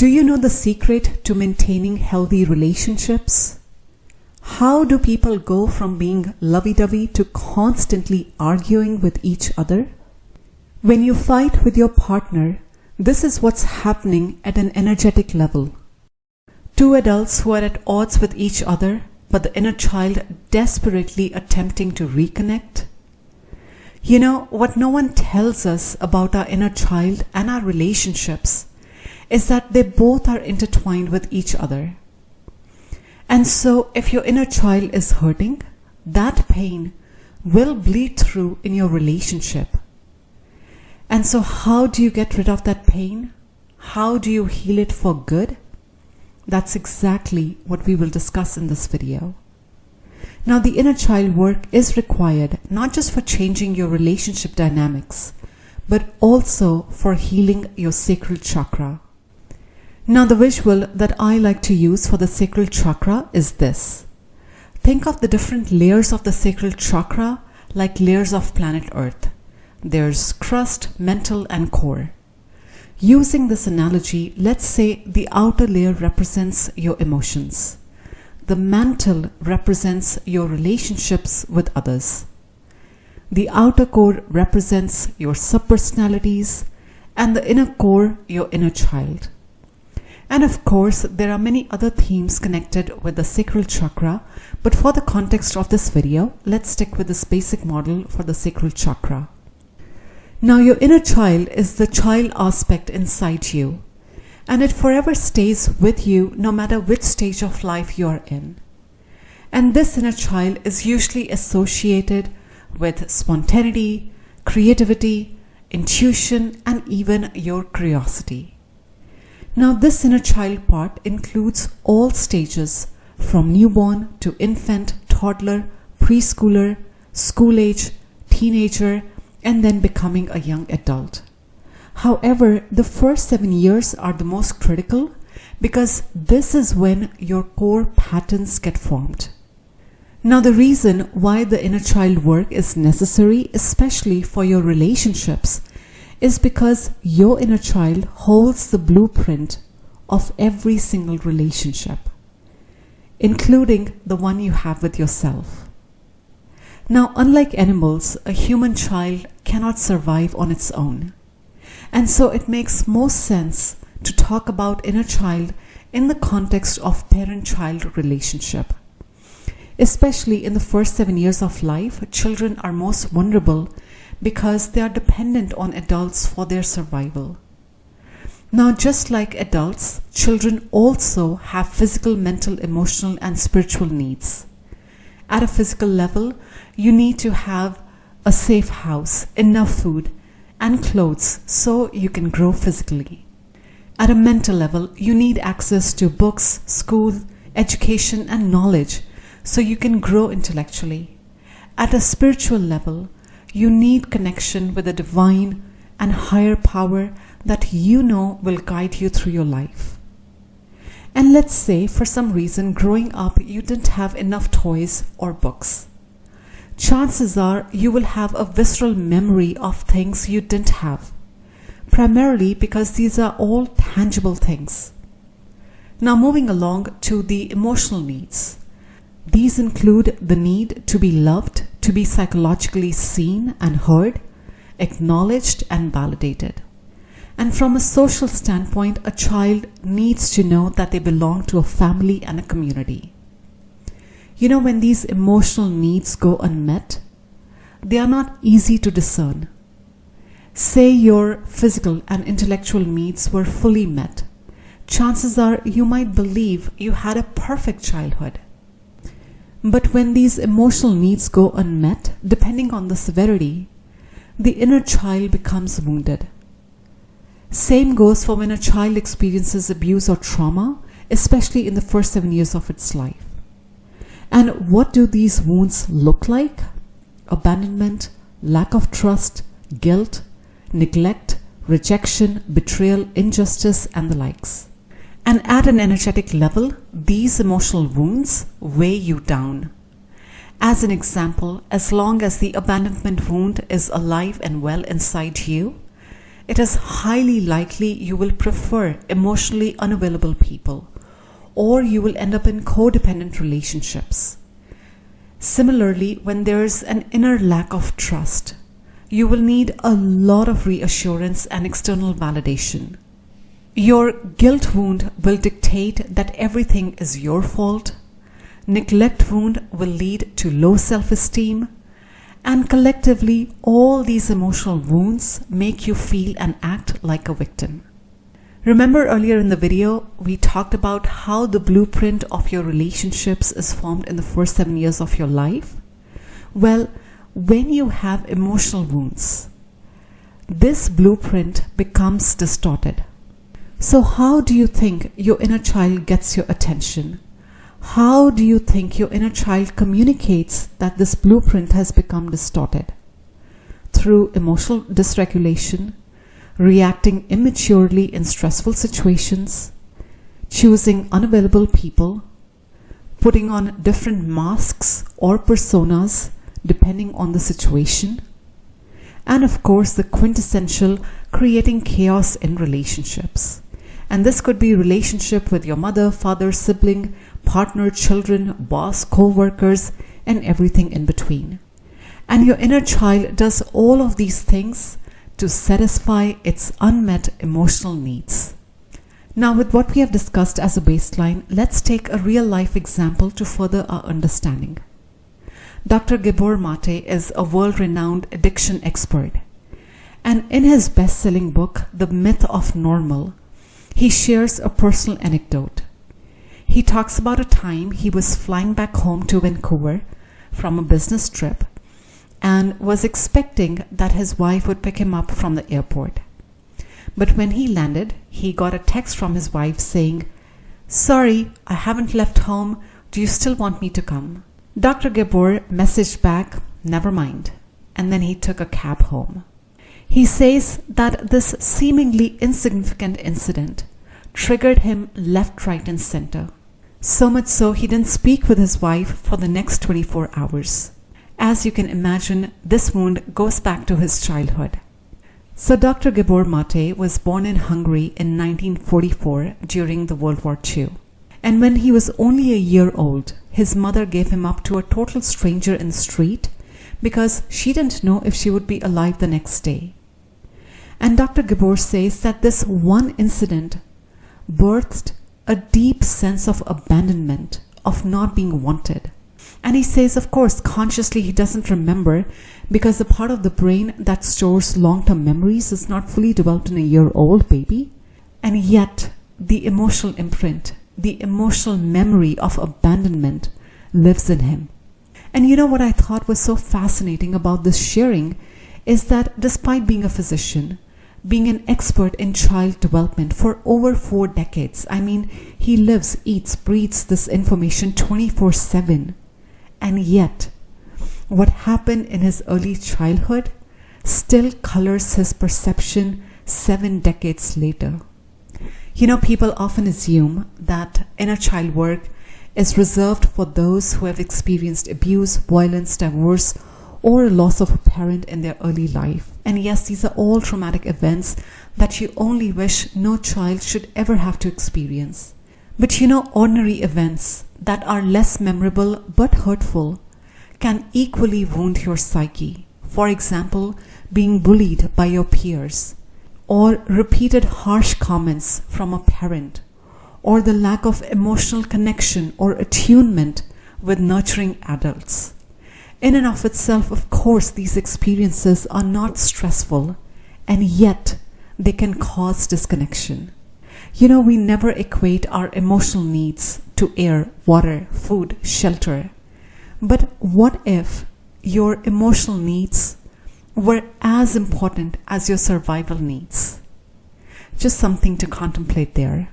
Do you know the secret to maintaining healthy relationships? How do people go from being lovey-dovey to constantly arguing with each other? When you fight with your partner, this is what's happening at an energetic level. Two adults who are at odds with each other, but the inner child desperately attempting to reconnect. You know, what no one tells us about our inner child and our relationships is that they both are intertwined with each other. And so if your inner child is hurting, that pain will bleed through in your relationship. And so how do you get rid of that pain? How do you heal it for good? That's exactly what we will discuss in this video. Now, the inner child work is required not just for changing your relationship dynamics, but also for healing your sacral chakra. Now, the visual that I like to use for the sacral chakra is this. Think of the different layers of the sacral chakra like layers of planet Earth. There's crust, mantle, and core. Using this analogy, let's say the outer layer represents your emotions. The mantle represents your relationships with others. The outer core represents your subpersonalities, and the inner core, your inner child. And of course, there are many other themes connected with the sacral chakra, but for the context of this video, let's stick with this basic model for the sacral chakra. Now, your inner child is the child aspect inside you, and it forever stays with you no matter which stage of life you are in. And this inner child is usually associated with spontaneity, creativity, intuition, and even your curiosity. Now, this inner child part includes all stages from newborn to infant, toddler, preschooler, school age, teenager, and then becoming a young adult. However, the first 7 years are the most critical because this is when your core patterns get formed. Now, the reason why the inner child work is necessary, especially for your relationships, is because your inner child holds the blueprint of every single relationship, including the one you have with yourself. Now, unlike animals, a human child cannot survive on its own. And so it makes most sense to talk about inner child in the context of parent-child relationship. Especially in the first 7 years of life, children are most vulnerable because they are dependent on adults for their survival. Now, just like adults, children also have physical, mental, emotional, and spiritual needs. At a physical level, you need to have a safe house, enough food, and clothes so you can grow physically. At a mental level, you need access to books, school, education, and knowledge so you can grow intellectually. At a spiritual level, you need connection with the divine and higher power that you know will guide you through your life. And let's say for some reason growing up you didn't have enough toys or books. Chances are you will have a visceral memory of things you didn't have, primarily because these are all tangible things. Now, moving along to the emotional needs. These include the need to be loved, to be psychologically seen and heard, acknowledged and validated. And from a social standpoint, a child needs to know that they belong to a family and a community. You know, when these emotional needs go unmet, they are not easy to discern. Say your physical and intellectual needs were fully met. Chances are you might believe you had a perfect childhood. But when these emotional needs go unmet, depending on the severity, the inner child becomes wounded. Same goes for when a child experiences abuse or trauma, especially in the first 7 years of its life. And what do these wounds look like? Abandonment, lack of trust, guilt, neglect, rejection, betrayal, injustice, and the likes. And at an energetic level, these emotional wounds weigh you down. As an example, as long as the abandonment wound is alive and well inside you, it is highly likely you will prefer emotionally unavailable people, or you will end up in codependent relationships. Similarly, when there's an inner lack of trust, you will need a lot of reassurance and external validation. Your guilt wound will dictate that everything is your fault. Neglect wound will lead to low self-esteem. And collectively, all these emotional wounds make you feel and act like a victim. Remember earlier in the video, we talked about how the blueprint of your relationships is formed in the first 7 years of your life? Well, when you have emotional wounds, this blueprint becomes distorted. So how do you think your inner child gets your attention? How do you think your inner child communicates that this blueprint has become distorted? Through emotional dysregulation, reacting immaturely in stressful situations, choosing unavailable people, putting on different masks or personas depending on the situation, and of course the quintessential creating chaos in relationships. And this could be relationship with your mother, father, sibling, partner, children, boss, co-workers, and everything in between. And your inner child does all of these things to satisfy its unmet emotional needs. Now, with what we have discussed as a baseline, let's take a real-life example to further our understanding. Dr. Gabor Mate is a world-renowned addiction expert. And in his best-selling book, The Myth of Normal, he shares a personal anecdote. He talks about a time he was flying back home to Vancouver from a business trip and was expecting that his wife would pick him up from the airport. But when he landed, he got a text from his wife saying, "Sorry, I haven't left home. Do you still want me to come?" Dr. Gabor messaged back, "Never mind," and then he took a cab home. He says that this seemingly insignificant incident triggered him left, right, and center. So much so he didn't speak with his wife for the next 24 hours. As you can imagine, this wound goes back to his childhood. So Dr. Gabor Mate was born in Hungary in 1944 during the World War II. And when he was only a year old, his mother gave him up to a total stranger in the street because she didn't know if she would be alive the next day. And Dr. Gabor says that this one incident birthed a deep sense of abandonment, of not being wanted. And he says, of course, consciously he doesn't remember because the part of the brain that stores long-term memories is not fully developed in a year-old baby. And yet, the emotional imprint, the emotional memory of abandonment lives in him. And you know what I thought was so fascinating about this sharing is that despite being a physician, being an expert in child development for over 4 decades, I mean, he lives, eats, breathes this information 24/7. And yet, what happened in his early childhood still colors his perception 7 decades later. You know, people often assume that inner child work is reserved for those who have experienced abuse, violence, divorce, or loss of a parent in their early life. And yes, these are all traumatic events that you only wish no child should ever have to experience. But you know, ordinary events that are less memorable but hurtful can equally wound your psyche. For example, being bullied by your peers, or repeated harsh comments from a parent, or the lack of emotional connection or attunement with nurturing adults. In and of itself, of course, these experiences are not stressful, and yet they can cause disconnection. You know, we never equate our emotional needs to air, water, food, shelter. But what if your emotional needs were as important as your survival needs? Just something to contemplate there.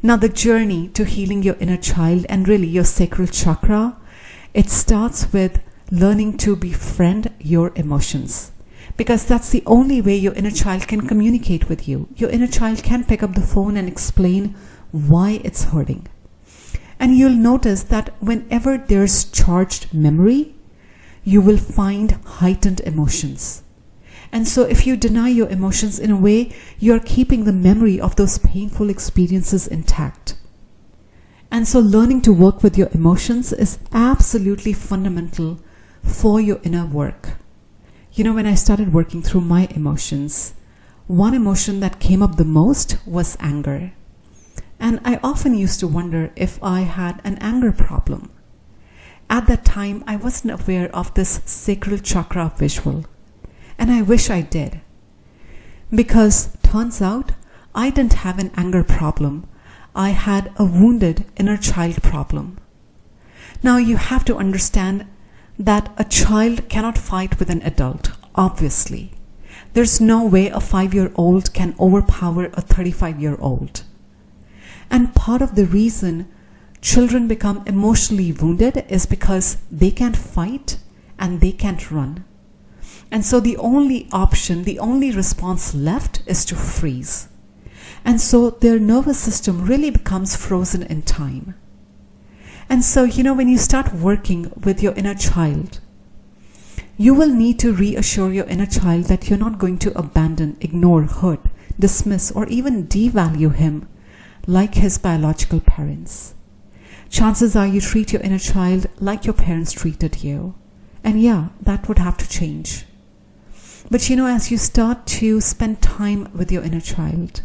Now, the journey to healing your inner child and really your sacral chakra, it starts with learning to befriend your emotions, because that's the only way your inner child can communicate with you. Your inner child can pick up the phone and explain why it's hurting. And you'll notice that whenever there's charged memory, you will find heightened emotions. And so if you deny your emotions, in a way, you're keeping the memory of those painful experiences intact. And so learning to work with your emotions is absolutely fundamental for your inner work. When I started working through my emotions, one emotion that came up the most was anger. And I often used to wonder if I had an anger problem. At that time, I wasn't aware of this sacral chakra visual. And I wish I did. Because turns out, I didn't have an anger problem. I had a wounded inner child problem. Now you have to understand that a child cannot fight with an adult, obviously. There's no way a 5-year-old can overpower a 35-year-old. And part of the reason children become emotionally wounded is because they can't fight and they can't run. And so the only option, the only response left is to freeze. And so their nervous system really becomes frozen in time. And so, when you start working with your inner child, you will need to reassure your inner child that you're not going to abandon, ignore, hurt, dismiss, or even devalue him like his biological parents. Chances are you treat your inner child like your parents treated you. And yeah, that would have to change. But as you start to spend time with your inner child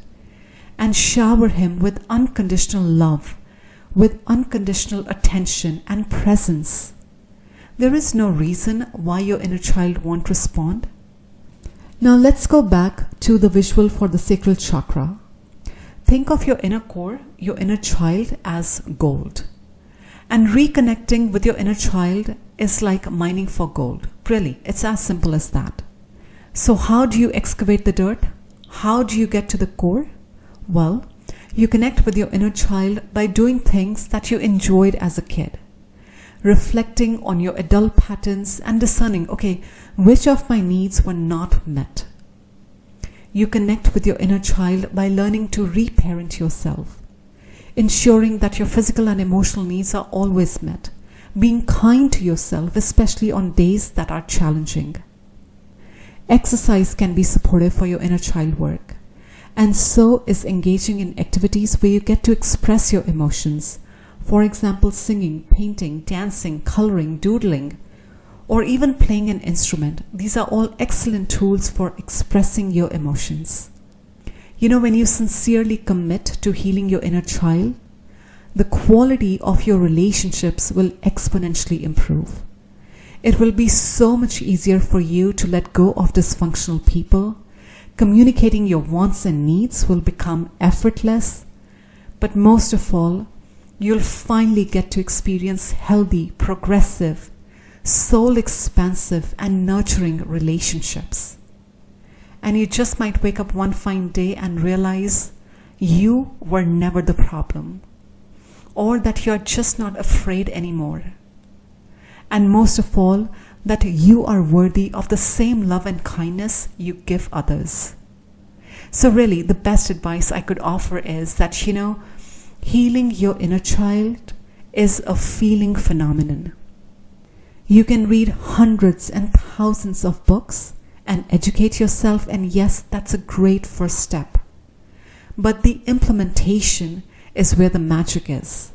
and shower him with unconditional love, with unconditional attention and presence, there is no reason why your inner child won't respond. Now let's go back to the visual for the sacral chakra. Think of your inner core, your inner child, as gold. And reconnecting with your inner child is like mining for gold. Really, it's as simple as that. So how do you excavate the dirt? How do you get to the core? Well, you connect with your inner child by doing things that you enjoyed as a kid. Reflecting on your adult patterns and discerning, okay, which of my needs were not met? You connect with your inner child by learning to reparent yourself, ensuring that your physical and emotional needs are always met, being kind to yourself, especially on days that are challenging. Exercise can be supportive for your inner child work, and so is engaging in activities where you get to express your emotions. For example, singing, painting, dancing, coloring, doodling, or even playing an instrument. These are all excellent tools for expressing your emotions. When you sincerely commit to healing your inner child, the quality of your relationships will exponentially improve. It will be so much easier for you to let go of dysfunctional people. Communicating your wants and needs will become effortless. But most of all, you'll finally get to experience healthy, progressive, soul-expansive, and nurturing relationships. And you just might wake up one fine day and realize you were never the problem, or that you're just not afraid anymore. And most of all, that you are worthy of the same love and kindness you give others. So really, the best advice I could offer is that, healing your inner child is a feeling phenomenon. You can read hundreds and thousands of books and educate yourself, and yes, that's a great first step. But the implementation is where the magic is.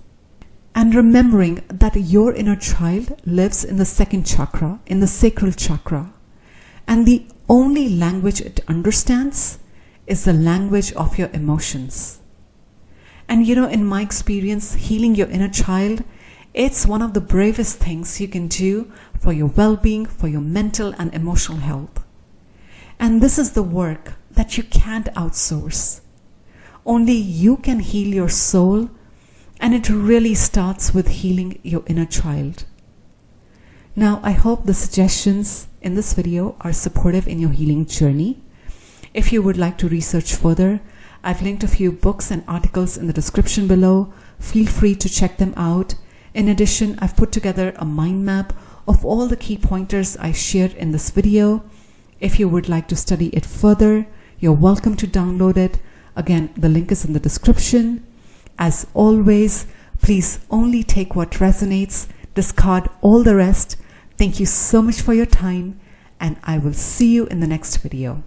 And remembering that your inner child lives in the second chakra, in the sacral chakra, and the only language it understands is the language of your emotions. And in my experience, healing your inner child, it's one of the bravest things you can do for your well-being, for your mental and emotional health. And this is the work that you can't outsource. Only you can heal your soul, and it really starts with healing your inner child. Now, I hope the suggestions in this video are supportive in your healing journey. If you would like to research further, I've linked a few books and articles in the description below. Feel free to check them out. In addition, I've put together a mind map of all the key pointers I shared in this video. If you would like to study it further, you're welcome to download it. Again, the link is in the description. As always, please only take what resonates, discard all the rest. Thank you so much for your time, and I will see you in the next video.